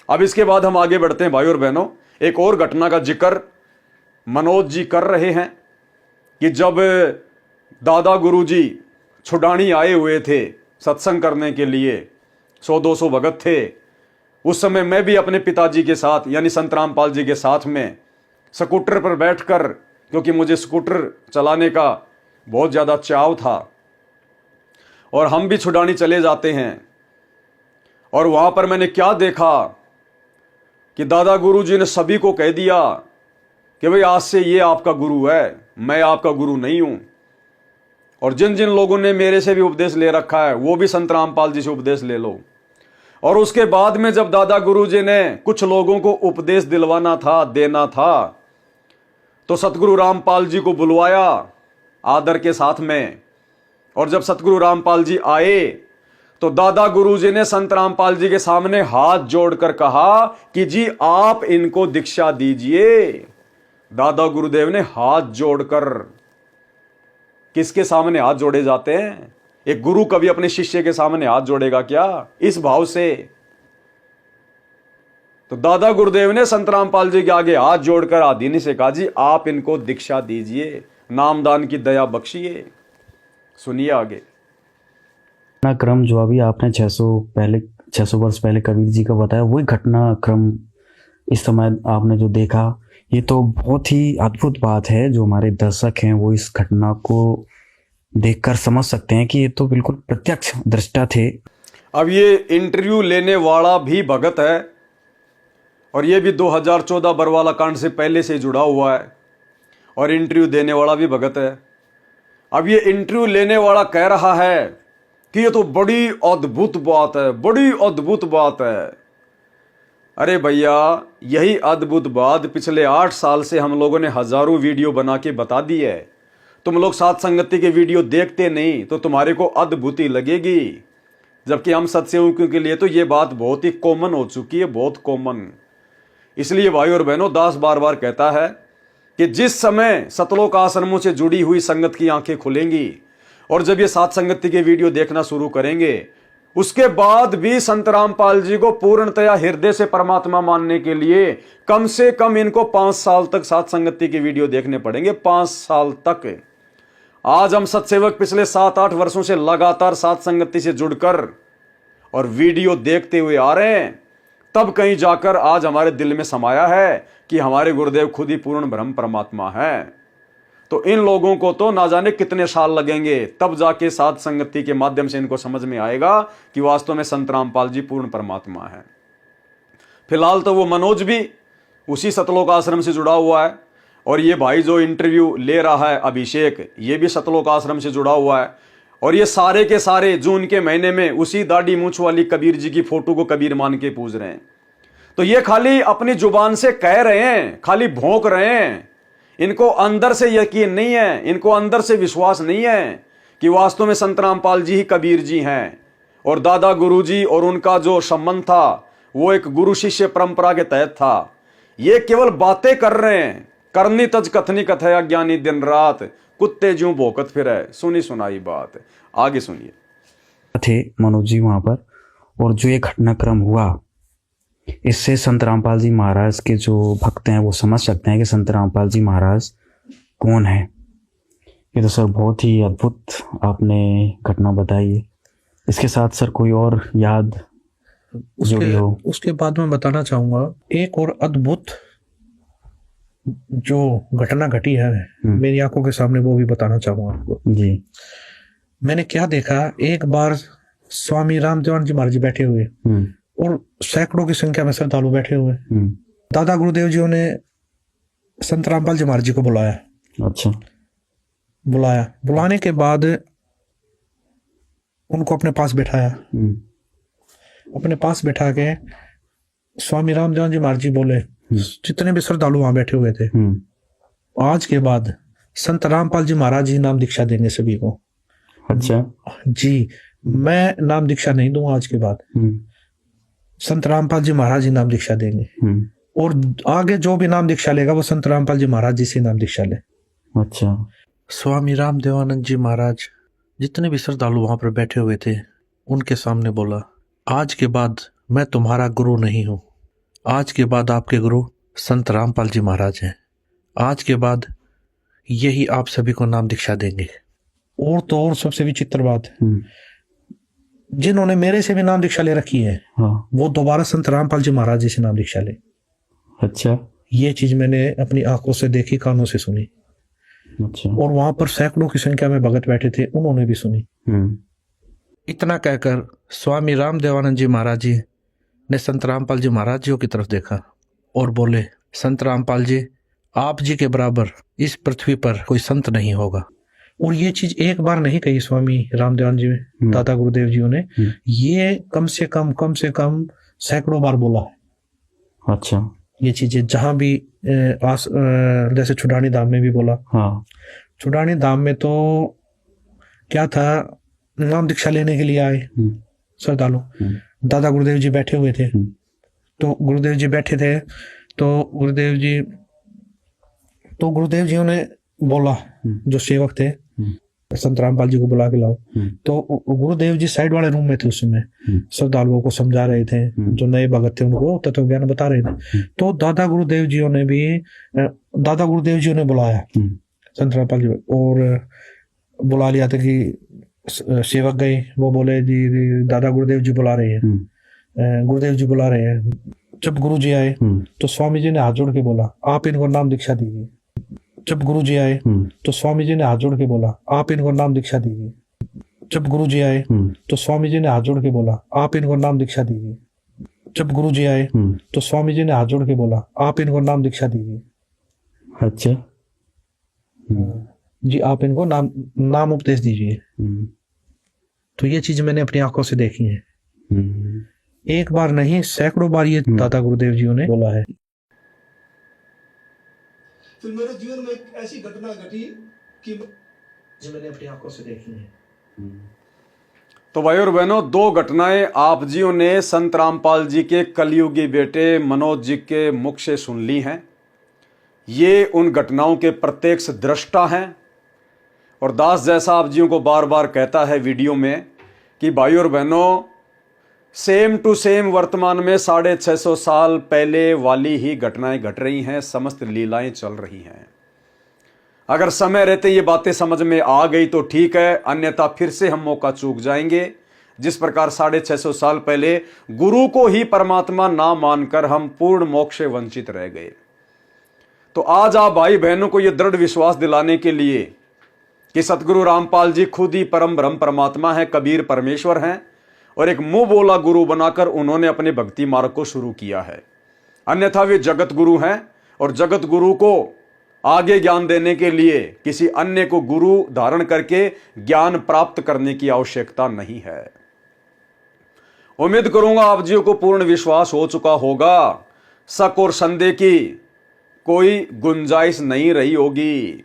अब इसके बाद हम आगे बढ़ते हैं भाई और बहनों। एक और घटना का जिक्र मनोज जी कर रहे हैं कि जब दादा गुरुजी छुडानी आए हुए थे सत्संग करने के लिए, 100-200 भगत थे, उस समय मैं भी अपने पिताजी के साथ यानी संत रामपाल जी के साथ में स्कूटर पर बैठकर, क्योंकि मुझे स्कूटर चलाने का बहुत ज़्यादा चाव था, और हम भी छुडानी चले जाते हैं। और वहाँ पर मैंने क्या देखा कि दादा गुरुजी ने सभी को कह दिया कि भाई आज से ये आपका गुरु है, मैं आपका गुरु नहीं हूँ। और जिन जिन लोगों ने मेरे से भी उपदेश ले रखा है वो भी संत रामपाल जी से उपदेश ले लो। और उसके बाद में जब दादा गुरुजी ने कुछ लोगों को उपदेश दिलवाना था, देना था, तो सतगुरु रामपाल जी को बुलवाया आदर के साथ में। और जब सतगुरु रामपाल जी आए तो दादा गुरुजी ने संत रामपाल जी के सामने हाथ जोड़कर कहा कि जी आप इनको दीक्षा दीजिए। दादा गुरुदेव ने हाथ जोड़कर, किसके सामने हाथ जोड़े जाते हैं? एक गुरु कभी अपने शिष्य के सामने हाथ जोड़ेगा क्या? इस भाव से। तो दादा गुरुदेव ने संत रामपाल जी के आगे हाथ जोड़कर आदीनी से कहा जी आप इनको दीक्षा दीजिए, नामदान की दया बख्शिए। सुनिए आगे। घटनाक्रम जो अभी आपने 600 वर्ष पहले कबीर जी का बताया, वही घटनाक्रम इस समय आपने जो देखा, ये तो बहुत ही अद्भुत बात है। जो हमारे दर्शक हैं वो इस घटना को देखकर समझ सकते हैं कि ये तो बिल्कुल प्रत्यक्ष दृष्टा थे। अब ये इंटरव्यू लेने वाला भी भगत है और ये भी 2014 बरवाला कांड से पहले से जुड़ा हुआ है, और इंटरव्यू देने वाला भी भगत है। अब ये इंटरव्यू लेने वाला कह रहा है कि ये तो बड़ी अद्भुत बात है, बड़ी अद्भुत बात है। अरे भैया, यही अद्भुत बात पिछले 8 साल से हम लोगों ने हजारों वीडियो बना के बता दी है। तुम लोग सात संगति के वीडियो देखते नहीं तो तुम्हारे को अद्भुत ही लगेगी, जबकि हम सत्सेवकों के लिए तो ये बात बहुत ही कॉमन हो चुकी है, बहुत कॉमन। इसलिए भाई और बहनों, दास बार बार कहता है कि जिस समय सतलोक आश्रमों से जुड़ी हुई संगत की आंखें खुलेंगी और जब ये सात संगति के वीडियो देखना शुरू करेंगे, उसके बाद भी संत रामपाल जी को पूर्णतया हृदय से परमात्मा मानने के लिए कम से कम इनको 5 साल तक सात संगति के वीडियो देखने पड़ेंगे, 5 साल तक। आज हम सत्सेवक पिछले 7-8 वर्षों से लगातार सात संगति से जुड़कर और वीडियो देखते हुए आ रहे हैं, तब कहीं जाकर आज हमारे दिल में समाया है कि हमारे गुरुदेव खुद ही पूर्ण ब्रह्म परमात्मा है। तो इन लोगों को तो ना जाने कितने साल लगेंगे, तब जाके सात संगति के माध्यम से इनको समझ में आएगा कि वास्तव में संत रामपाल जी पूर्ण परमात्मा है। फिलहाल तो वो मनोज भी उसी सतलोक आश्रम से जुड़ा हुआ है, और ये भाई जो इंटरव्यू ले रहा है अभिषेक, ये भी सतलोक आश्रम से जुड़ा हुआ है। और ये सारे के सारे जून के महीने में उसी दाढ़ी मूंछ वाली कबीर जी की फोटो को कबीर मान के पूज रहे हैं। तो ये खाली अपनी जुबान से कह रहे हैं, खाली भौंक रहे हैं। इनको अंदर से यकीन नहीं है, इनको अंदर से विश्वास नहीं है कि वास्तव में संत रामपाल जी ही कबीर जी हैं। और दादा गुरु जी और उनका जो संबंध था वो एक गुरु शिष्य परंपरा के तहत था। ये केवल बातें कर रहे हैं, करनी तज कथनी कथया ज्ञानी दिन रात, कुत्ते ज्यों भौंकत फिरे, सुनी सुनाई बात। आगे सुनिए। थे मनोज जी वहां पर, और जो ये घटनाक्रम हुआ, इससे संत रामपाल जी महाराज के जो भक्त हैं वो समझ सकते हैं कि संत रामपाल जी महाराज कौन है। ये तो सर बहुत ही अद्भुत आपने घटना बताई है। इसके साथ सर कोई और याद जुड़ी हो? उसके बाद मैं बताना चाहूंगा एक और अद्भुत जो घटना घटी है मेरी आंखों के सामने, वो भी बताना चाहूंगा आपको जी। मैंने क्या देखा, एक बार स्वामी रामदेवानंद जी महाराज जी बैठे हुए और सैकड़ों की संख्या में श्रद्धालु बैठे हुए। दादा गुरुदेव जी ने संत रामपाल जी महाराज जी को बुलाया। अच्छा। बुलाने के बाद उनको अपने पास बैठाया। अपने पास बैठा के स्वामी रामदेवानंद जी महाराज जी बोले, जितने भी श्रद्धालु वहां बैठे हुए थे, आज के बाद संत रामपाल जी महाराज जी नाम दीक्षा देंगे सभी को। अच्छा जी, मैं नाम दीक्षा नहीं दूंगा आज के बाद, संत रामपाल जी महाराज जी नाम दीक्षा देंगे, और आगे जो भी नाम दीक्षा लेगा वो संत रामपाल जी महाराज जी से नाम दीक्षा ले। अच्छा। स्वामी रामदेवानंद जी महाराज जितने भी श्रद्धालु वहां पर बैठे हुए थे उनके सामने बोला, आज के बाद मैं तुम्हारा गुरु नहीं हूं, आज के बाद आपके गुरु संत रामपाल जी महाराज हैं। आज के बाद यही आप सभी को नाम दीक्षा देंगे। और तो और सबसे विचित्र बात, जिन्होंने मेरे से भी नाम दीक्षा ले रखी है, हाँ। वो दोबारा संत रामपाल जी महाराज जी से नाम दीक्षा ले। अच्छा। ये चीज मैंने अपनी आंखों से देखी, कानों से सुनी। अच्छा। और वहां पर सैकड़ों की संख्या में भगत बैठे थे, उन्होंने भी सुनी। इतना कहकर स्वामी रामदेवानंद जी महाराज जी ने संत रामपाल जी महाराज जी की तरफ देखा और बोले, संत रामपाल जी, आप जी के बराबर इस पृथ्वी पर कोई संत नहीं होगा। और ये चीज एक बार नहीं कही स्वामी रामदेवानंद जी, दादा गुरुदेव जी ने ये कम से कम सैकड़ों बार बोला है। अच्छा। ये चीजें जहां भी जैसे छुडानी धाम में भी बोला। हाँ। छुडानी धाम में तो क्या था, नाम दीक्षा लेने के लिए आए श्रद्धालु, दादा गुरुदेव जी बैठे हुए थे। तो गुरुदेव जी बैठे थे, तो गुरुदेव जी ने बोला, जो सेवक थे, संत रामपाल जी को बुला के लाओ। तो गुरुदेव जी साइड वाले रूम में थे उस समय, श्रद्धालुओं को समझा रहे थे, जो नए भगत थे उनको तत्व ज्ञान बता रहे थे। तो दादा गुरुदेव जी ने बुलाया संत रामपाल जी, और बुला लिया था कि सेवक गए, वो बोले जी दादा गुरुदेव जी बुला रहे हैं, गुरुदेव जी बुला रहे हैं। जब गुरु जी आए तो स्वामी जी ने हाथ जोड़ के बोला, आप इनको नाम दीक्षा दीजिए। जब गुरु जी आए तो स्वामी जी ने हाथ जोड़ के बोला, आप इनको नाम दीक्षा दीजिए। जब गुरु जी आए तो स्वामी जी ने हाथ जोड़ के बोला, आप इनको नाम दीक्षा दीजिए। जब गुरु जी आए तो स्वामी जी ने हाथ जोड़ के बोला, आप इनको नाम दीक्षा दीजिए। अच्छा जी, आप इनको नाम उपदेश दीजिए। तो ये चीज मैंने अपनी आंखों से देखी है। एक बार नहीं, सैकड़ों बार ये दादा गुरुदेव जी ने बोला है। फिर मेरे जीवन में एक ऐसी घटना घटी कि जो मैंने अपनी आंखों से देखी है। तो भाई और बहनों, दो घटनाएं आप जियों ने संत रामपाल जी के कलयुगी बेटे मनोज जी के मुख से सुन ली हैं। ये उन घटनाओं के प्रत्यक्ष दृष्टा हैं। और दास जैसा आप जियों को बार बार कहता है वीडियो में कि भाई और बहनों, सेम टू सेम वर्तमान में 650 साल पहले वाली ही घटनाएं घट रही हैं, समस्त लीलाएं चल रही हैं। अगर समय रहते ये बातें समझ में आ गई तो ठीक है, अन्यथा फिर से हम मौका चूक जाएंगे। जिस प्रकार 650 साल पहले गुरु को ही परमात्मा ना मानकर हम पूर्ण मोक्ष से वंचित रह गए, तो आज आप भाई बहनों को यह दृढ़ विश्वास दिलाने के लिए कि सतगुरु रामपाल जी खुद ही परम ब्रह्म परमात्मा है, कबीर परमेश्वर हैं, और एक मुंह बोला गुरु बनाकर उन्होंने अपने भक्ति मार्ग को शुरू किया है। अन्यथा वे जगत गुरु हैं, और जगत गुरु को आगे ज्ञान देने के लिए किसी अन्य को गुरु धारण करके ज्ञान प्राप्त करने की आवश्यकता नहीं है। उम्मीद करूंगा आप जी को पूर्ण विश्वास हो चुका होगा, शक और संदेह की कोई गुंजाइश नहीं रही होगी।